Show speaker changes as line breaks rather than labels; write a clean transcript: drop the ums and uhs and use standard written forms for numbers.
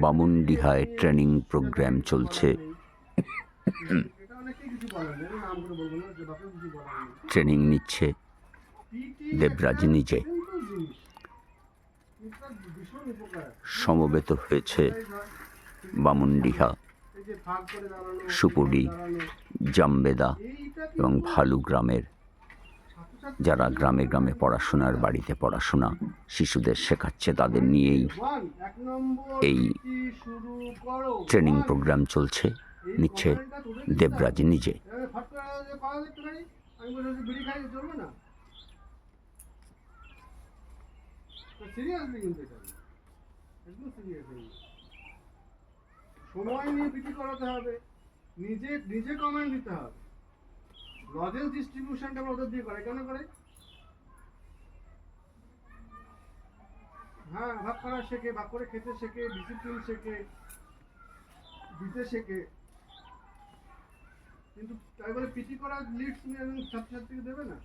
বামুনডিহায় training programme চলছে। Training নিচ্ছে দেবরাজ নিজে। সমবেত হয়েছে বামুনডিহা, সুপুরি, জামবেদা এবং ভালু গ্রামের যারা গ্রামে গ্রামে পড়াশোনার বাড়িতে পড়াশোনা শিশুদের শেখাচ্ছে, তাদের নিয়েই এই ট্রেনিং প্রোগ্রাম চলছে। নিচ্ছে দেবরাজ নিজে।
সময় নিয়ে পিটি করাতে হবে, নিজে নিজে কমেন্ট দিতে হবে। লজেন্স ডিস্ট্রিবিউশনটা আমরা ওদের দিয়ে করে কেন করে? হ্যাঁ, ভাগ করা শেখে, ভাগ করে খেতে শেখে, ডিসিপ্লিন শেখে, দিতে শেখে। কিন্তু তাই বলে পিটি করা লিডস নিয়ে ছাত্রছাত্রীকে দেবে না।